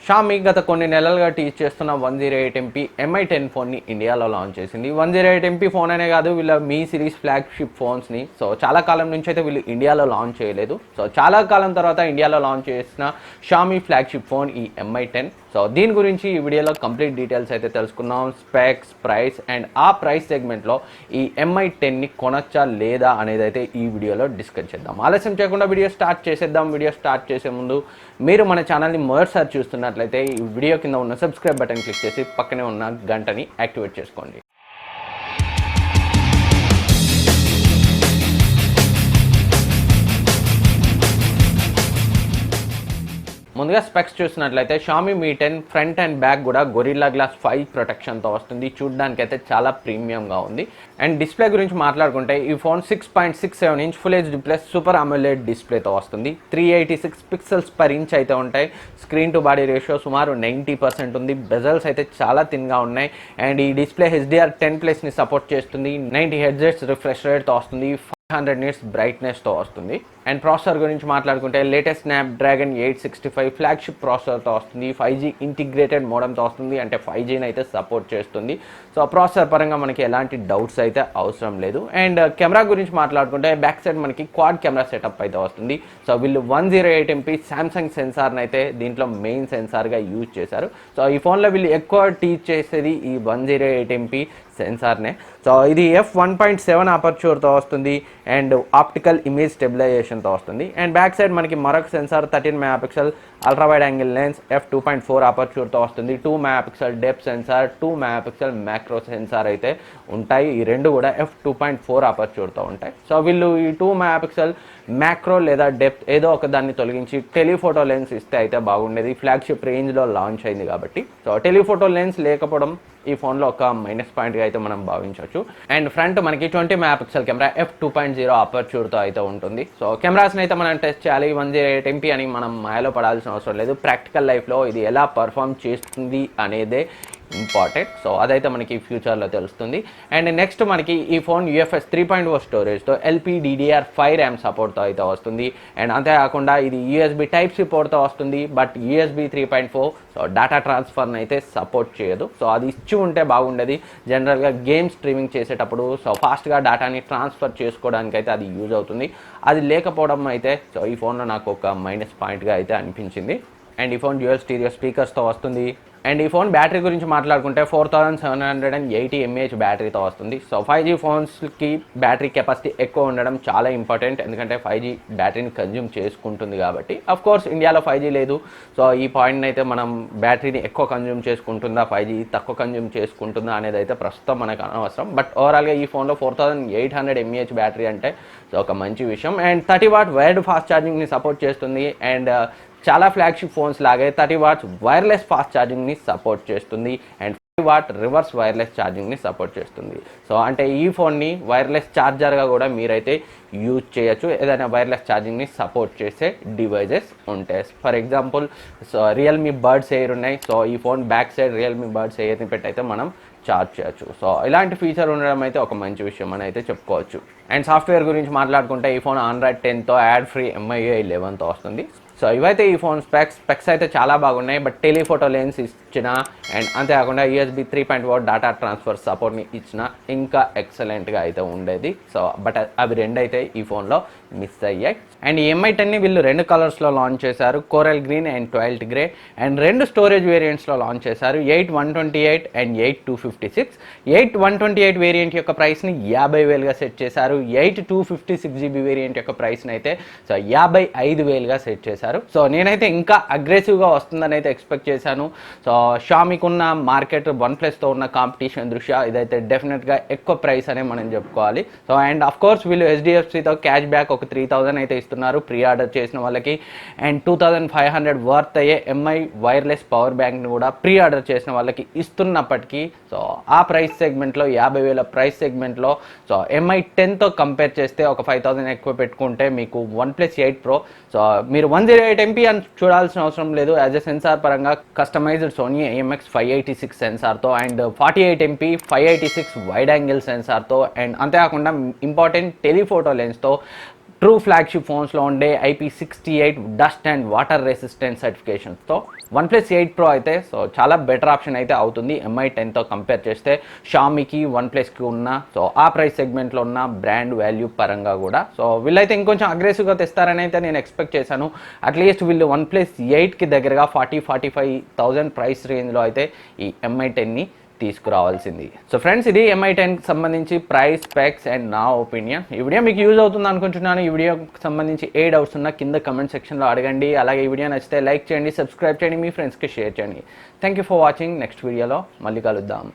Xiaomi గత కొన్ని నెలలుగా టీచ్ చేస్తున్న 108 MP MI10 ఫోన్ని ఇండియాలో లాంచ్ చేసింది. 108 MP ఫోన్ అనే కాదు, వీళ్ళ మీ సిరీస్ ఫ్లాగ్షిప్ ఫోన్స్ని చాలా కాలం నుంచి అయితే వీళ్ళు ఇండియాలో లాంచ్ చేయలేదు. చాలా కాలం తర్వాత ఇండియాలో లాంచ్ చేసిన షామీ ఫ్లాగ్షిప్ ఫోన్ ఈ MI10. దీని గురించి ఈ వీడియోలో కంప్లీట్ డీటెయిల్స్ అయితే తెలుసుకున్నాం. స్పెక్స్, ప్రైస్ అండ్ ఆ ప్రైస్ సెగ్మెంట్లో ఈ MI10ని కొనచ్చా లేదా అనేది అయితే ఈ వీడియోలో డిస్కస్ చేద్దాం. ఆలస్యం చేయకుండా వీడియో స్టార్ట్ చేసేద్దాం. వీడియో స్టార్ట్ చేసే ముందు మీరు మన ఛానల్ని మొదటిసారి చూస్తున్నట్లయితే ఈ వీడియో కింద ఉన్న సబ్స్క్రైబ్ బటన్ క్లిక్ చేసి పక్కనే ఉన్న గంటని యాక్టివేట్ చేసుకోండి. ముందుగా స్పెక్స్ చూసినట్లయితే Xiaomi Mi 10 front and back కూడా గొరిల్లా గ్లాస్ 5 ప్రొటెక్షన్తో వస్తుంది. చూడడానికి అయితే చాలా ప్రీమియంగా ఉంది. అండ్ డిస్ప్లే గురించి మాట్లాడుకుంటే ఈ phone 6.67 inch full HD plus super AMOLED డిస్ప్లేతో వస్తుంది. 386 పిక్సెల్స్ పర్ ఇంచ్ అయితే ఉంటాయి. స్క్రీన్ టు బాడీ రేషియో సుమారు 90% ఉంది. బెజల్స్ అయితే చాలా థిన్గా ఉన్నాయి. అండ్ ఈ డిస్ప్లే HDR10+ని సపోర్ట్ చేస్తుంది. 90 Hz రిఫ్రెష్ రేట్తో వస్తుంది. 100 nits బ్రైట్నెస్తో వస్తుంది. అండ్ ప్రాసెసర్ గురించి మాట్లాడుకుంటే లేటెస్ట్ స్నాప్డ్రాగన్ 865 ఫ్లాగ్షిప్ ప్రాసెసర్తో వస్తుంది. 5G ఇంటిగ్రేటెడ్ మోడమ్తో వస్తుంది, అంటే 5Gని అయితే సపోర్ట్ చేస్తుంది. ప్రాసెసర్ పరంగా మనకి ఎలాంటి డౌట్స్ అయితే అవసరం లేదు. అండ్ కెమెరా గురించి మాట్లాడుకుంటే బ్యాక్ సైడ్ మనకి క్వాడ్ కెమెరా సెటప్ అయితే వస్తుంది. వీళ్ళు 108 MP శాంసంగ్ సెన్సార్ని అయితే దీంట్లో మెయిన్ సెన్సార్గా యూజ్ చేశారు. ఈ ఫోన్లో వీళ్ళు ఎక్కువ టీచ్ చేసేది ఈ 108 MP సెన్సార్నే. ఇది f1.7 అపర్చూర్తో వస్తుంది అండ్ ఆప్టికల్ ఇమేజ్ స్టెబిలైజేషన్తో వస్తుంది. అండ్ బ్యాక్ సైడ్ మనకి మరొక sensor 13 MP ultra wide angle lens f2.4 అపర్చూర్తో వస్తుంది. 2 MP depth sensor, 2 MP macro sensor అయితే ఉంటాయి. ఈ రెండు కూడా f2.4 అపర్చూర్తో ఉంటాయి. వీళ్ళు ఈ 2 MP మ్యాక్రో లేదా డెప్త్ ఏదో ఒక దాన్ని తొలగించి టెలిఫోటో లెన్స్ ఇస్తే అయితే బాగుండేది. ఫ్లాగ్షిప్ రేంజ్లో లాంచ్ అయింది కాబట్టి టెలిఫోటో లెన్స్ లేకపోవడం ఈ ఫోన్లో ఒక మైనస్ పాయింట్గా అయితే మనం భావించవచ్చు. అండ్ ఫ్రంట్ మనకి 20 MP కెమెరా f2.0 అపర్చూర్తో అయితే ఉంటుంది. కెమెరాస్ని అయితే మనం టెస్ట్ చేయాలి. 108 MP అని మనం మాయలో పడాల్సిన అవసరం లేదు. ప్రాక్టికల్ లైఫ్లో ఇది ఎలా పర్ఫామ్ చేస్తుంది అనేదే ఇంపార్టెంట్. అదైతే మనకి ఫ్యూచర్లో తెలుస్తుంది. అండ్ నెక్స్ట్ మనకి ఈ ఫోన్ UFS 3.0 స్టోరేజ్తో LPDDR5 ర్యామ్ సపోర్ట్తో అయితే వస్తుంది. అండ్ అంతేకాకుండా ఇది USB Type-C పోర్ట్తో వస్తుంది. బట్ USB 3.4 డేటా ట్రాన్స్ఫర్ని అయితే సపోర్ట్ చేయదు. అది ఇచ్చి ఉంటే బాగుండేది. జనరల్గా గేమ్ స్ట్రీమింగ్ చేసేటప్పుడు ఫాస్ట్గా డేటాని ట్రాన్స్ఫర్ చేసుకోవడానికి అయితే అది యూజ్ అవుతుంది. అది లేకపోవడం అయితే ఈ ఫోన్లో నాకు ఒక మైనస్ పాయింట్గా అయితే అనిపించింది. అండ్ ఈ ఫోన్ డ్యూయల్ స్టీరియో స్పీకర్స్తో వస్తుంది. అండ్ ఈ ఫోన్ బ్యాటరీ గురించి మాట్లాడుకుంటే 4780 mAh బ్యాటరీతో వస్తుంది. 5G ఫోన్స్కి బ్యాటరీ కెపాసిటీ ఎక్కువ ఉండడం చాలా ఇంపార్టెంట్, ఎందుకంటే 5G బ్యాటరీని కన్జ్యూమ్ చేసుకుంటుంది కాబట్టి. కోర్స్ ఇండియాలో 5G లేదు. ఈ పాయింట్ని అయితే మనం బ్యాటరీని ఎక్కువ కన్జ్యూమ్ చేసుకుంటుందా, 5G తక్కువ కన్జ్యూమ్ చేసుకుంటుందా అనేది అయితే ప్రస్తుతం మనకు అనవసరం. బట్ ఓవరాల్గా ఈ ఫోన్లో 4800 mAh బ్యాటరీ అంటే ఒక మంచి విషయం. అండ్ 30W వైర్డ్ ఫాస్ట్ ఛార్జింగ్ని సపోర్ట్ చేస్తుంది. అండ్ చాలా ఫ్లాగ్షిప్ ఫోన్స్ లాగే 30W వైర్లెస్ ఫాస్ట్ ఛార్జింగ్ని సపోర్ట్ చేస్తుంది. అండ్ 5W రివర్స్ వైర్లెస్ ఛార్జింగ్ని సపోర్ట్ చేస్తుంది. అంటే ఈ ఫోన్ని వైర్లెస్ ఛార్జర్గా కూడా మీరైతే యూజ్ చేయొచ్చు, ఏదైనా వైర్లెస్ ఛార్జింగ్ని సపోర్ట్ చేసే డివైజెస్ ఉంటాయి. For example Realme Buds Air ఉన్నాయి. ఈ phone back side Realme Buds ఎయిర్ని పెట్టయితే మనం చార్జ్ చేయొచ్చు. ఇలాంటి ఫీచర్ ఉండడం అయితే ఒక మంచి విషయం అని అయితే చెప్పుకోవచ్చు. అండ్ సాఫ్ట్వేర్ గురించి మాట్లాడుకుంటే ఈ ఫోన్ Android 10తో యాడ్ ఫ్రీ MIUI 11తో వస్తుంది. ఇవైతే ఈ ఫోన్ స్పెక్స్ అయితే చాలా బాగున్నాయి. బట్ టెలిఫోటో లెన్స్ ఇచ్చిన అండ్ అంతేకాకుండా USB 3.0 డేటా ట్రాన్స్ఫర్ సపోర్ట్ని ఇచ్చిన ఇంకా ఎక్సలెంట్గా అయితే ఉండేది. బట్ అవి రెండు అయితే ఈ ఫోన్లో మిస్ అయ్యాయి. అండ్ ఈ MI10ని వీళ్ళు 2 కలర్స్లో లాంచ్ చేశారు, coral green and twilight grey. And 2 storage వేరియంట్స్లో లాంచ్ చేశారు, 8/128 అండ్ 8/256. 8/128 వేరియంట్ యొక్క ప్రైస్ని 50,000గా సెట్ చేశారు. 8/256GB వేరియంట్ యొక్క ప్రైస్ని అయితే 55,000గా సెట్ చేశారు. నేనైతే ఇంకా అగ్రెసివ్గా వస్తుందని అయితే ఎక్స్పెక్ట్ చేశాను. షామీకి ఉన్న మార్కెట్ OnePlusతో ఉన్న కాంపిటీషన్ దృష్ట్యా ఇదైతే డెఫినెట్గా ఎక్కువ ప్రైస్ అనే మనం చెప్పుకోవాలి. అండ్ ఆఫ్ కోర్స్ వీళ్ళు HDFCతో క్యాష్ బ్యాక్ ఒక 3000 అయితే ఇస్తున్నారు ప్రీ ఆర్డర్ చేసిన వాళ్ళకి. అండ్ 2500 వర్త్ అయ్యే MI వైర్లెస్ పవర్ బ్యాంక్ని కూడా ప్రీ ఆర్డర్ చేసిన వాళ్ళకి ఇస్తున్నప్పటికీ ఆ ప్రైస్ సెగ్మెంట్లో 50,000 ప్రైస్ సెగ్మెంట్లో MI10తో కంపేర్ చేస్తే ఒక 5000 ఎక్కువ పెట్టుకుంటే మీకు OnePlus 8 Pro మీరు 108 MP అని చూడాల్సిన అవసరం లేదు. యాజ్ ఎ సెన్సార్ పరంగా కస్టమైజ్డ్ సోనీ AMX 586 సెన్సార్తో అండ్ 48 MP 586 వైడ్ యాంగిల్ సెన్సార్తో అండ్ అంతేకాకుండా ఇంపార్టెంట్ టెలిఫోటో లెన్స్తో ట్రూ ఫ్లాగ్షిప్ ఫోన్స్లో ఉండే IP68 dust and water resistant సర్టిఫికేషన్స్తో OnePlus 8 Pro అయితే సో చాలా బెటర్ ఆప్షన్ అయితే అవుతుంది Mi10తో కంపేర్ చేస్తే. షామీకి OnePlusకి ఉన్న సో ఆ ప్రైస్ సెగ్మెంట్లో ఉన్న బ్రాండ్ వాల్యూ పరంగా కూడా సో వీళ్ళైతే ఇంకొంచెం అగ్రెసివ్గా తెస్తారని అయితే నేను ఎక్స్పెక్ట్ చేశాను. అట్లీస్ట్ వీళ్ళు OnePlus 8కి దగ్గరగా 40-45,000 ప్రైస్ రేంజ్లో అయితే ఈ Mi10ని తీసుకురావాల్సింది. సో ఫ్రెండ్స్, ఇది Mi10కి సంబంధించి ప్రైస్, స్పెక్స్ అండ్ నా ఒపీనియన్. ఈ వీడియో మీకు యూజ్ అవుతుంది అనుకుంటున్నాను. ఈ వీడియోకి సంబంధించి ఏ డౌట్స్ ఉన్నా కింద కమెంట్ సెక్షన్లో అడగండి. అలాగే ఈ వీడియో నచ్చితే లైక్ చేయండి, సబ్స్క్రైబ్ చేయండి, మీ ఫ్రెండ్స్కి షేర్ చేయండి. Thank you for watching. Next వీడియోలో మళ్ళీ కలుద్దాం.